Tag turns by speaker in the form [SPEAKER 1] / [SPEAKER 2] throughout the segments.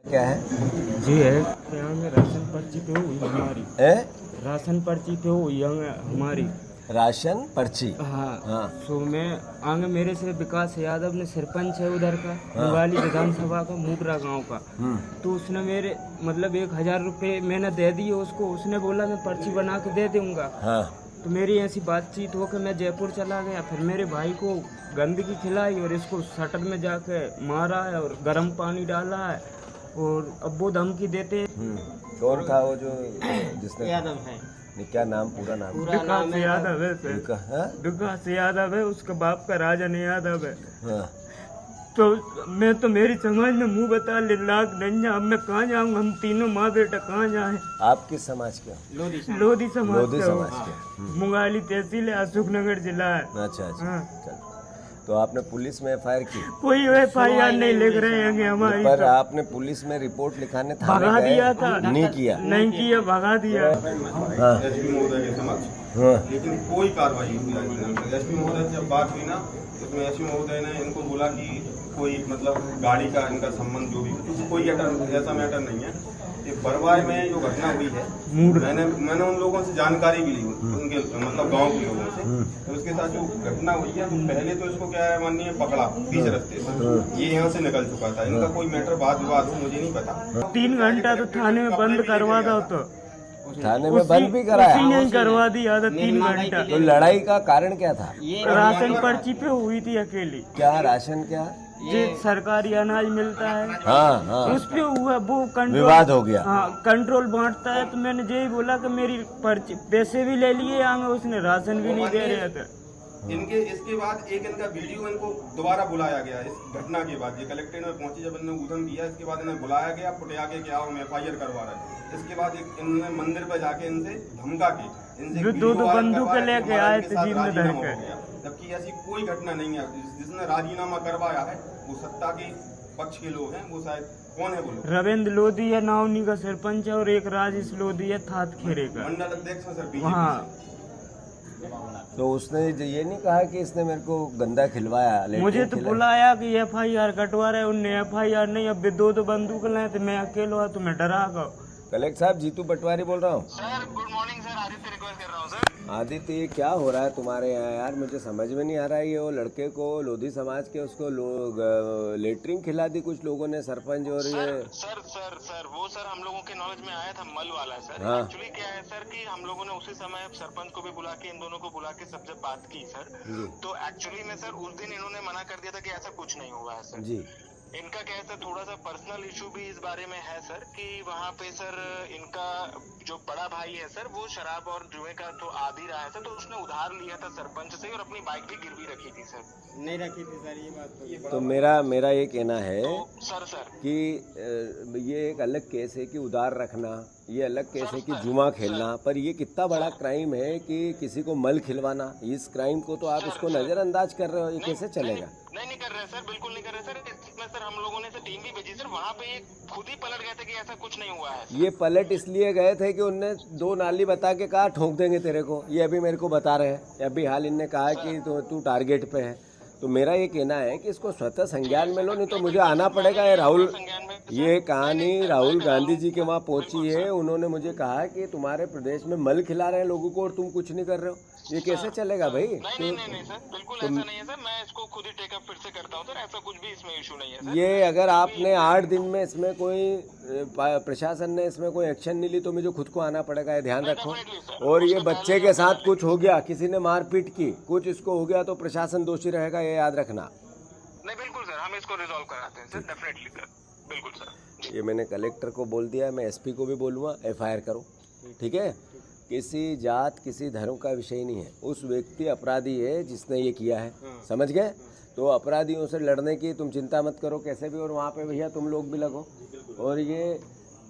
[SPEAKER 1] क्या है
[SPEAKER 2] जी है यहाँ में राशन पर्ची पे हुई हमारी राशन पर्ची पे हुई हमारी
[SPEAKER 1] राशन पर्ची।
[SPEAKER 2] हाँ
[SPEAKER 1] हाँ।
[SPEAKER 2] सो मैं आगे मेरे से विकास यादव ने सरपंच है उधर का मुंगाली विधानसभा का मुगरा गांव का। तो उसने मेरे मतलब 1000 रुपये मैंने दे दिए उसको। उसने बोला मैं पर्ची बना के दे दूंगा।
[SPEAKER 1] हाँ।
[SPEAKER 2] तो मेरी ऐसी बातचीत हो कि मैं जयपुर चला गया। फिर मेरे भाई को गंदगी खिलाई और इसको शटर में जाके मारा है और गर्म पानी डाला है। और अब वो धमकी देते
[SPEAKER 1] कौन था वो जो जिसने
[SPEAKER 2] यादव है
[SPEAKER 1] क्या नाम पूरा नाम?
[SPEAKER 2] विकास यादव है सर।
[SPEAKER 1] हाँ?
[SPEAKER 2] विकास यादव है, उसका बाप का राजन यादव है।
[SPEAKER 1] हाँ।
[SPEAKER 2] तो मैं तो मेरी समाज में मुंह बता ले लाख नहीं। अब मैं कहाँ जाऊँ? हम तीनों माँ बेटा कहाँ जाए?
[SPEAKER 1] आप किस समाज के?
[SPEAKER 2] लोधी समाज
[SPEAKER 1] लोधी
[SPEAKER 2] के।
[SPEAKER 1] समाज के।
[SPEAKER 2] मुंगाली तहसील है, अशोकनगर जिला है।
[SPEAKER 1] अच्छा अच्छा।
[SPEAKER 2] हाँ।
[SPEAKER 1] चलो। तो आपने पुलिस में एफआईआर की?
[SPEAKER 2] कोई एफआईआर नहीं लिख रहे हैं हमारी।
[SPEAKER 1] पर
[SPEAKER 2] तो
[SPEAKER 1] आपने पुलिस में रिपोर्ट लिखाने थाने
[SPEAKER 2] भगा
[SPEAKER 1] गए?
[SPEAKER 2] दिया था।
[SPEAKER 1] नहीं किया?
[SPEAKER 2] नहीं किया, भगा दिया।
[SPEAKER 1] हाँ।
[SPEAKER 3] एसपी महोदय के समक्ष।
[SPEAKER 1] हाँ।
[SPEAKER 3] लेकिन कोई कार्रवाई हुई नहीं। एसपी महोदय से जब बात हुई ना, उसमें एसपी महोदय ने इनको बोला कि कोई मतलब गाड़ी का इनका संबंध जो भी कोई ऐसा मैटर नहीं है। ये बरवाय में जो घटना हुई है, मैंने उन लोगों से जानकारी भी ली, उनके मतलब गांव के लोगों से। तो उसके साथ जो घटना हुई है, तो पहले तो इसको क्या है माननीय पकड़ा बीच रास्ते से। ये यहाँ से निकल चुका था। इनका कोई मैटर वाद विवाद हो मुझे नहीं पता।
[SPEAKER 2] 3 घंटा तो थाने में बंद करवा दो। तो
[SPEAKER 1] थाने में बंद भी कराया?
[SPEAKER 2] उसी ने करवा दिया था 3 घंटा।
[SPEAKER 1] तो लड़ाई का कारण क्या था?
[SPEAKER 2] राशन पर्ची पे हुई थी अकेली।
[SPEAKER 1] क्या राशन क्या?
[SPEAKER 2] जो सरकारी अनाज मिलता है,
[SPEAKER 1] हाँ हाँ।
[SPEAKER 2] उस पे हुआ वो कंट्रोल,
[SPEAKER 1] विवाद हो गया।
[SPEAKER 2] हाँ कंट्रोल बांटता है। तो मैंने यही बोला कि मेरी पर्ची पैसे भी ले लिए आगे, उसने राशन भी नहीं दे रहे थे।
[SPEAKER 3] इनके इसके बाद एक इनका वीडियो इनको दोबारा बुलाया गया इस घटना के बाद। ये कलेक्ट्रेट में पहुंचे जब इन्होंने उधम किया, इसके बाद इन्हें बुलाया गया, पुटिया के क्या हम एफआईआर करवा रहे हैं। इसके बाद एक इन्होंने मंदिर पर जाके इनसे धमका के इनसे
[SPEAKER 2] दो बंदूकें लेके आए थे जीप में धर के।
[SPEAKER 3] जबकि ऐसी कोई घटना नहीं है। जिसने राजीनामा करवाया है वो सत्ता के पक्ष के लोग हैं। वो शायद कौन है वो लोग?
[SPEAKER 2] रविंद्र लोधी है नावनी का सरपंच है और एक राजेश लोधी है थात खेरे का
[SPEAKER 3] मंडल अध्यक्ष है सर।
[SPEAKER 2] हाँ।
[SPEAKER 1] तो उसने ये नहीं कहा कि इसने मेरे को गंदा खिलवाया?
[SPEAKER 2] मुझे तो बुलाया कि एफआईआर कटवा रहे, उनने एफआईआर नहीं। अब दो बंदूक लाए थे, मैं अकेला तो मैं डरा गया।
[SPEAKER 1] कलेक्टर साहब, जीतू पटवारी बोल रहा हूँ।
[SPEAKER 4] Sir good morning sir, Aditya request कर रहा हूँ सर।
[SPEAKER 1] आदित्य, ये क्या हो रहा है तुम्हारे यहाँ यार? मुझे समझ में नहीं आ रहा है। ये वो लड़के को लोधी समाज के उसको लेटरिंग खिला दी कुछ लोगों ने, सरपंच और ये।
[SPEAKER 4] सर वो सर हम लोगों के नॉलेज में आया था मल वाला सर।
[SPEAKER 1] हाँ।
[SPEAKER 4] एक्चुअली क्या है सर कि हम लोगों ने उसी समय सरपंच को भी बुला के इन दोनों को बुला के सबसे बात की सर। तो एक्चुअली में सर उस दिन इन्होंने मना कर दिया था कि ऐसा कुछ नहीं हुआ है सर
[SPEAKER 1] जी।
[SPEAKER 4] इनका क्या है सर, थोड़ा सा पर्सनल इशू भी इस बारे में है सर कि वहाँ पे सर इनका जो बड़ा भाई है सर वो शराब और जुए का तो आदी रहा है सर। तो उसने उधार लिया था सरपंच से और अपनी बाइक भी गिरवी रखी थी सर।
[SPEAKER 2] नहीं रखी थी सर, ये बात
[SPEAKER 1] तो मेरा ये कहना है
[SPEAKER 4] तो सर
[SPEAKER 1] कि ये एक अलग केस है कि उधार रखना, ये अलग केस है कि जुआ खेलना। पर ये कितना बड़ा क्राइम है कि किसी को मल खिलवाना। इस क्राइम को तो आप इसको नजरअंदाज कर रहे हो। ये कैसे चलेगा?
[SPEAKER 4] नहीं कर रहे सर, बिल्कुल नहीं कर रहे सर। इसमें सर हम लोगों ने टीम भी भेजी सर, वहाँ पे ये खुद ही पलट गए थे कि ऐसा कुछ नहीं हुआ है।
[SPEAKER 1] ये पलट इसलिए गए थे कि उनने 2 नाली बता के कहा ठोक देंगे तेरे को। ये अभी मेरे को बता रहे हैं। अभी हाल इनने कहा कि तू टारगेट पे है। तो मेरा ये कहना है कि इसको स्वतः संज्ञान में लो, नहीं तो मुझे आना पड़ेगा। ये कहानी राहुल गांधी जी के वहाँ पहुंची है। उन्होंने मुझे कहा कि तुम्हारे प्रदेश में मल खिला रहे हैं लोगों को और तुम कुछ नहीं कर रहे हो। ये कैसे चलेगा भाई?
[SPEAKER 4] नहीं सर, बिल्कुल ऐसा नहीं है सर। मैं इसको खुद ही टेकअप फिर से करता हूँ सर। ऐसा कुछ भी इसमें इशू नहीं है सर।
[SPEAKER 1] ये अगर आपने 8 दिन में इसमें कोई प्रशासन ने इसमें कोई एक्शन नहीं ली तो मुझे खुद को आना पड़ेगा। ये ध्यान रखो। और ये बच्चे के साथ कुछ हो गया, किसी ने मारपीट की, कुछ इसको हो गया तो प्रशासन दोषी रहेगा, ये याद रखना।
[SPEAKER 4] नहीं बिल्कुल सर, हम इसको रिजॉल्व कराते हैं सर, डेफिनेटली सर, बिल्कुल सर।
[SPEAKER 1] ये मैंने कलेक्टर को बोल दिया, मैं एसपी को भी बोलूँगा, एफआईआर करो। ठीक है? किसी जात किसी धर्म का विषय नहीं है। उस व्यक्ति अपराधी है जिसने ये किया है। समझ गए? तो अपराधियों से लड़ने की तुम चिंता मत करो कैसे भी। और वहाँ पे भैया तुम लोग भी लगो। और ये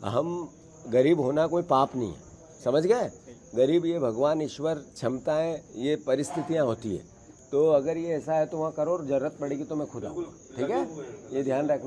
[SPEAKER 1] हम गरीब होना कोई पाप नहीं है। समझ गए? गरीब ये भगवान ईश्वर क्षमताएं, ये परिस्थितियाँ होती है। तो अगर ये ऐसा है तो वहाँ करो, और जरूरत पड़ेगी तो मैं खुद आऊँगा। ठीक है? ये ध्यान रखना।